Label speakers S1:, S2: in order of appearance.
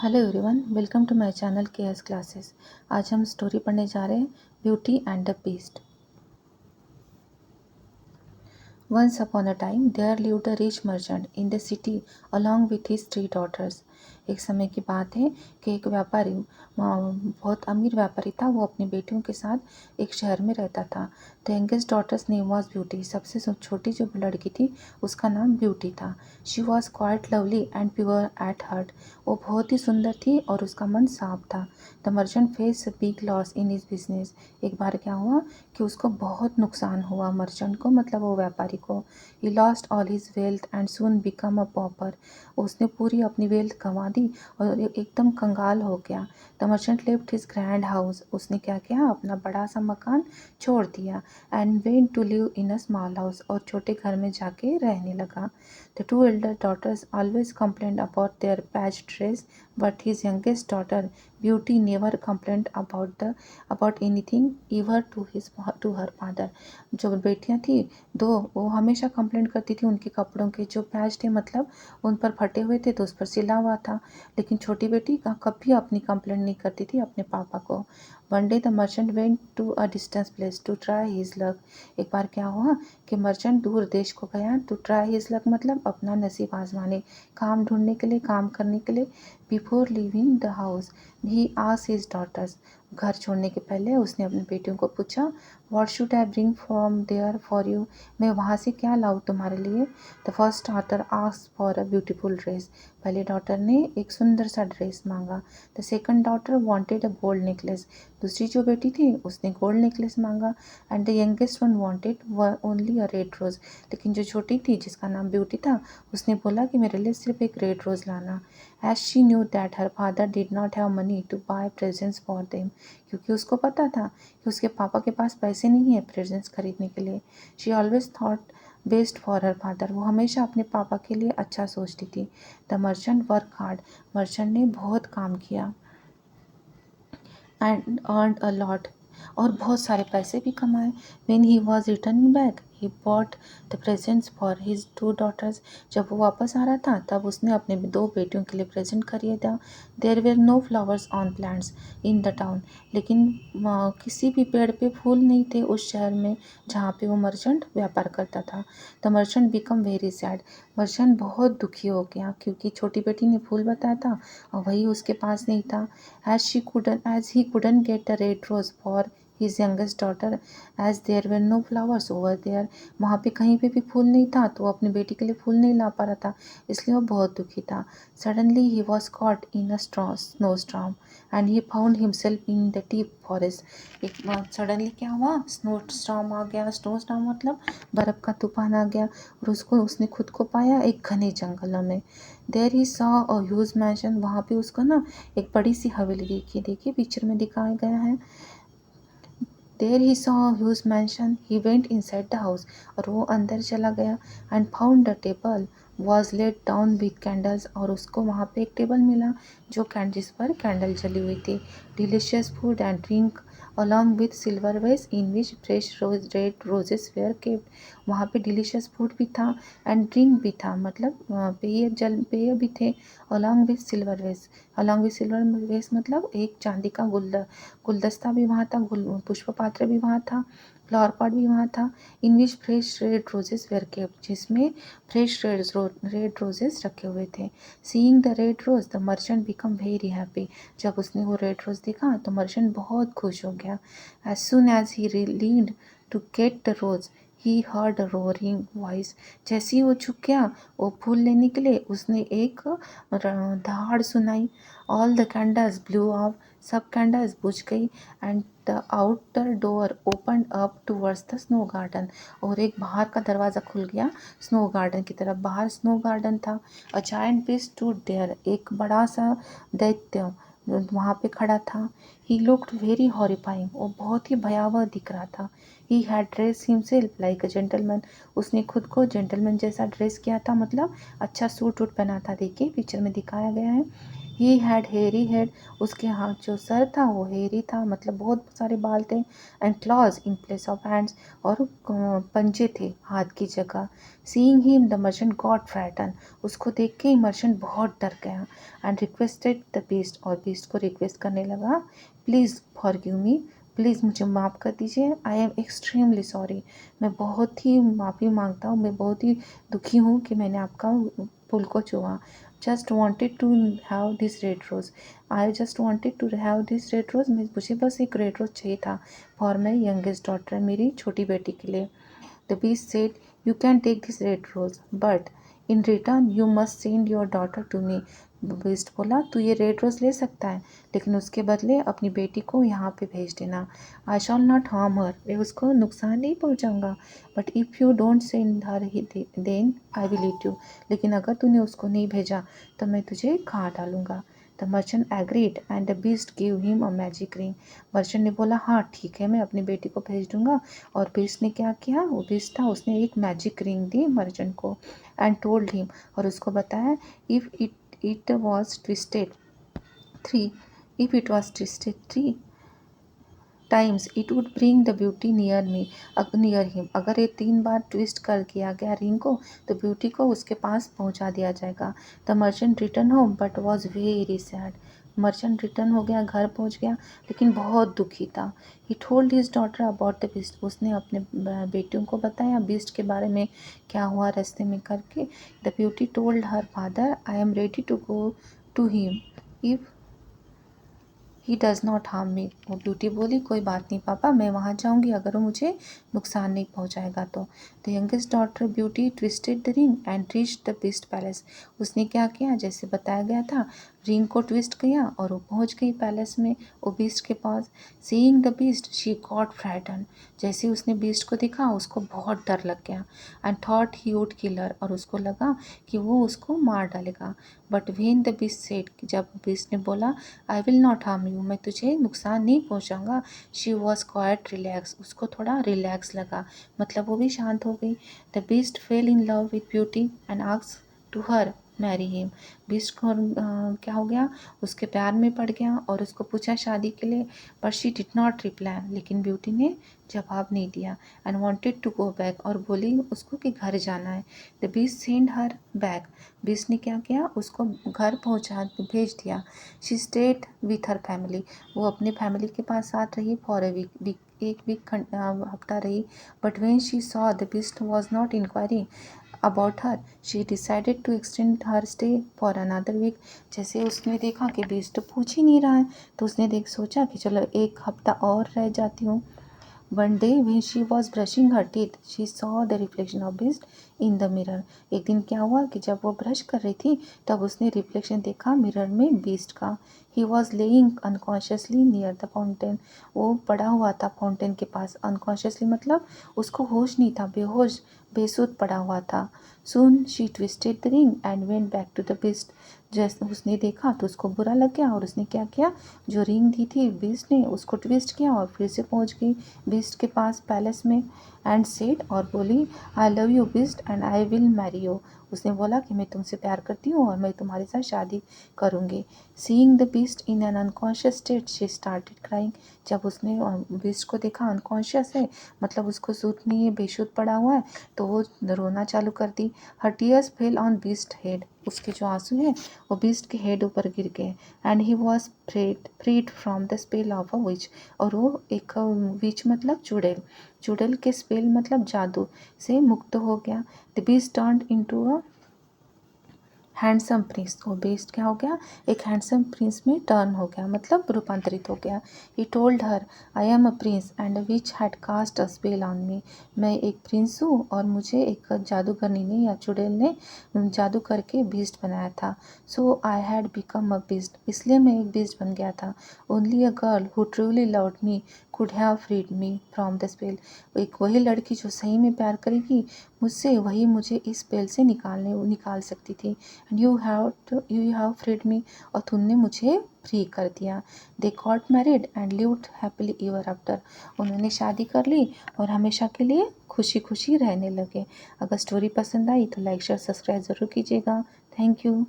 S1: Hello everyone, welcome to my channel K S classes. आज हम story पढ़ने जा रहे हैं, beauty and the beast. Once upon a time there lived a rich merchant in the city along with his 3 daughters. एक समय की बात है कि एक व्यापारी बहुत अमीर व्यापारी था। वो अपनी बेटियों के साथ एक शहर में रहता था। The youngest daughter's name was Beauty. सबसे छोटी जो लड़की थी उसका नाम ब्यूटी था। She was quite lovely and pure at heart. वो बहुत ही सुंदर थी और उसका मन साफ था। The merchant face big loss in his business. एक बार क्या हुआ कि उसको बहुत नुकसान हुआ। मर्चेंट को मतलब वो व्यापारी को। He lost all his wealth and soon become a pauper. उसने पूरी अपनी वेल्थ गंवा दी और एकदम कंगाल हो गया। The merchant left his grand house. उसने क्या किया, अपना बड़ा सा मकान छोड़ दिया and went to live in a small house. और छोटे घर में जाके रहने लगा। The 2 elder daughters always complained about their patched dress, but his youngest daughter Beauty never complained about anything ever to her father. जो बेटियां थी दो, वो हमेशा कंप्लेंट करती थी उनके कपड़ों के जो पैच थे, मतलब उन पर फटे हुए थे तो उस पर सिला हुआ था। लेकिन छोटी बेटी कभी अपनी कंप्लेंट नहीं करती थी अपने पापा को। One day the merchant went to a distance place to try his luck. एक बार क्या हुआ कि मर्चेंट दूर देश को गया टू ट्राई हिज लक, मतलब अपना नसीब आजमाने, काम ढूंढने के लिए, काम करने के लिए। Before living the house he asked his daughters. घर छोड़ने के पहले उसने अपनी बेटियों को पूछा, what should I bring from there for you. मैं वहाँ से क्या लाऊँ तुम्हारे लिए। The first daughter asked for a beautiful dress. पहले डॉटर ने एक सुंदर सा ड्रेस मांगा। The second daughter wanted a gold necklace. दूसरी जो बेटी थी उसने गोल्ड नेकलेस मांगा। And the youngest one wanted only a red rose. लेकिन जो छोटी थी जिसका नाम ब्यूटी था उसने बोला कि मेरे लिए सिर्फ एक रेड रोज लाना। As she knew that her father did not have money to buy presents for them. क्योंकि उसको पता था कि उसके पापा के पास पैसे नहीं है प्रेजेंट्स खरीदने के लिए। She always thought best for her father. वो हमेशा अपने पापा के लिए अच्छा सोचती थी। The merchant work hard. Merchant ने बहुत काम किया एंड अर्नड अ लॉट, और बहुत सारे पैसे भी कमाए। When he was returning back he bought the presents for his 2 daughters। जब वो वापस आ रहा था तब उसने अपने 2 बेटियों के लिए प्रेजेंट खरीदा। There were no flowers on plants in the town. लेकिन किसी भी पेड़ पे फूल नहीं थे उस शहर में जहाँ पे वो मर्चेंट व्यापार करता था। The merchant become very sad. Merchant बहुत दुखी हो गया क्योंकि छोटी बेटी ने फूल बताया था और वही उसके पास नहीं था। As he couldn't get a red rose for his youngest daughter, as there were no flowers over there। वहाँ पे कहीं पे भी फूल नहीं था तो वो अपनी बेटी के लिए फूल नहीं ला पा रहा था, इसलिए वो बहुत दुखी था। Suddenly he was caught in a snowstorm and he found himself in the deep forest। एक सडनली क्या हुआ, स्नो स्टॉर्म आ गया। स्नो स्टॉर्म मतलब बर्फ का तूफान आ गया और उसने खुद को पाया एक घने जंगलों में। There he saw a huge mansion. वहाँ पे उसको ना एक बड़ी सी हवेली देखी। देखिए पिक्चर में दिखाया गया है। There he saw huge mansion he went inside the house. और वो अंदर चला गया and found the table was laid down with candles. और उसको वहाँ पे एक टेबल मिला जो जिस पर कैंडल जली हुई थी। Delicious food and drink along with silver vase in which fresh red roses were kept. वहाँ पे डिलीशियस फूड भी था एंड ड्रिंक भी था, मतलब पेय भी थे। अलॉन्ग विथ सिल्वर वेस। अलॉन्ग विथ सिल्वर वेस मतलब एक चांदी का गुलदस्ता भी वहाँ था, पुष्प पात्र भी वहाँ था, फ्लावर पॉट भी वहाँ था। In which fresh red roses were kept. जिसमें फ्रेश रेड रोजेस रखे हुए थे। Seeing the red rose the merchant become very happy. जब उसने वो रेड रोज देखा तो मर्चेंट बहुत खुश हो गया। As soon as he lead to get the rose he heard a roaring voice. जैसे ही वो झुक गया वो फूल लेने के लिए, उसने एक दहाड़ सुनाई। All the candles blue of. सब कैंडल्स बुझ गई and the outer door open up towards the snow garden. और एक बाहर का दरवाज़ा खुल गया स्नो गार्डन की तरफ। बाहर स्नो गार्डन था। A giant beast stood there. एक बड़ा सा दैत्य वहाँ पे खड़ा था। He looked very horrifying. वो बहुत ही भयावह दिख रहा था। He had dress himself like a gentleman. उसने खुद को जेंटलमैन जैसा ड्रेस किया था, मतलब अच्छा सूट वूट पहना था। देखिए पिक्चर में दिखाया गया है। ही हैड हेयरी हेड, उसके हाथ जो सर था वो हेयरी था, मतलब बहुत सारे बाल थे। And clause in place of hands, और पंजे थे हाथ की जगह। Seeing him the merchant got frighten, उसको देख के ही मर्चेंट बहुत डर गया। एंड रिक्वेस्टेड द बीस्ट, और बीस्ट को रिक्वेस्ट करने लगा, प्लीज़ फॉरगिव मी, प्लीज़ मुझे माफ़ कर दीजिए, आई एम एक्सट्रीमली सॉरी, मैं बहुत ही माफ़ी मांगता हूँ, मैं बहुत ही दुखी हूँ कि मैंने आपका फूल को छुआ। Just wanted to have this red rose, I just wanted to have this red rose, मुझे बस एक रेड रोज़ चाहिए था फॉर माई यंगेस्ट डॉटर, मेरी छोटी बेटी के लिए। The beast said, you can take this red rose, but in return you must send your daughter to me. Beast बोला, तू ये रेड रोज़ ले सकता है, लेकिन उसके बदले अपनी बेटी को यहाँ पे भेज देना। I shall not harm her, मैं उसको नुकसान नहीं पहुँचाऊँगा, but if you don't send her then I will eat you, लेकिन अगर तूने उसको नहीं भेजा तो मैं तुझे खा डालूँगा। The merchant agreed and the beast give him a magic ring, merchant ने बोला हाँ ठीक है, मैं अपनी बेटी को भेज दूँगा। और बीस्ट ने क्या किया, वो बीस्ट था, उसने एक मैजिक रिंग दी मर्चेंट को। एंड टोल्ड हिम, और उसको बताया, if it was twisted three if it was twisted 3 times it would bring the beauty near him, अगर ये 3 बार ट्विस्ट कर किया गया रिंग को तो ब्यूटी को उसके पास पहुंचा दिया जाएगा। The merchant return home but was very sad, merchant return हो गया, घर पहुंच गया, लेकिन बहुत दुखी था। He told his daughter about the beast, उसने अपने बेटियों को बताया बीस्ट के बारे में, क्या हुआ रास्ते में करके। The beauty told her father, I am ready to go to him if he does not harm me, वो ब्यूटी बोली, कोई बात नहीं पापा, मैं वहाँ जाऊँगी अगर वो मुझे नुकसान नहीं पहुँचाएगा तो। The youngest daughter beauty twisted the ring and reach the beast palace, उसने क्या किया, जैसे बताया गया था, रिंग को ट्विस्ट किया और वो पहुँच गई पैलेस में, वो बीस्ट के पास। Seeing the beast she got frightened, जैसे उसने बीस्ट को देखा उसको बहुत डर लग गया। And thought he would kill her, और उसको लगा कि वो उसको मार डालेगा। But when the beast said, जब बीस्ट ने बोला, I will not harm you, मैं तुझे नुकसान नहीं पहुँचाऊँगा, शी वॉज क्वाइट रिलैक्स, उसको थोड़ा रिलैक्स लगा, मतलब वो भी शांत हो गई। The beast fell in love with Beauty and asked to her marry him, beast को क्या हो गया, उसके प्यार में पड़ गया और उसको पूछा शादी के लिए, but she did not reply, लेकिन ब्यूटी ने जवाब नहीं दिया। And wanted to go back, और बोली उसको कि घर जाना है। The beast send her back, beast ने क्या किया, उसको घर पहुंचा भेज दिया। She stayed with her family, वो अपने फैमिली के पास साथ रही फॉर ए वीक, एक वीक हफ्ता रही। But when she saw the beast was not inquiring about her, she decided to extend her stay for another week, जैसे उसने देखा कि बीस्ट पूछ ही नहीं रहा है तो उसने सोचा कि चलो एक हफ्ता और रह जाती हूँ। One day when she was brushing her teeth, she saw the reflection of beast in the mirror. एक दिन क्या हुआ कि जब वो ब्रश कर रही थी तब उसने रिफ्लेक्शन देखा मिरर में बीस्ट का। He was laying unconsciously near the fountain. वो पड़ा हुआ था फाउंटेन के पास। unconsciously मतलब उसको होश नहीं था, बेहोश बेसुध पड़ा हुआ था। Soon she twisted the ring and went back to the beast. जैसे उसने देखा तो उसको बुरा लग गया और उसने क्या किया, जो रिंग दी थी बीस्ट ने उसको ट्विस्ट किया और फिर से पहुंच गई बीस्ट के पास पैलेस में। एंड सेड, और बोली, I love you beast and I will marry you, उसने बोला कि मैं तुमसे प्यार करती हूँ और मैं तुम्हारे साथ शादी करूँगी। Seeing the beast in an unconscious state she started crying, जब उसने बीस्ट को देखा अनकॉन्शियस है, मतलब उसको सूद नहीं है, बेशुद्ध पड़ा हुआ है, तो वो रोना चालू कर दी। Her tears fell on beast head, उसके जो आंसू हैं वो बीस्ट के हेड ऊपर गिर गए। And he was freed from the spell of a witch, और वो एक विच मतलब चुड़ैल, चुड़ैल के स्पेल मतलब जादू से मुक्त हो गया। The beast turned into a handsome Prince, वो बेस्ट क्या हो गया, एक हैंडसम प्रिंस में टर्न हो गया, मतलब रूपांतरित हो गया। He told her, I am a prince and which had cast a spell on me, मैं एक प्रिंस हूँ और मुझे एक जादूगरनी ने या चुड़ैल ने जादू करके बीस्ट बनाया था। So I had become a beast, इसलिए मैं एक बीस्ट बन गया था। Only a girl who truly loved me could have freed me from the spell, एक वही लड़की जो सही में प्यार करेगी मुझसे, वही मुझे इस स्पेल से निकाल सकती थी। एंड यू हैव फ्रीड मी, और तुमने मुझे फ्री कर दिया। They got married and lived happily ever after, उन्होंने शादी कर ली और हमेशा के लिए खुशी खुशी रहने लगे। अगर स्टोरी पसंद आई तो लाइक शेयर सब्सक्राइब ज़रूर कीजिएगा। Thank you.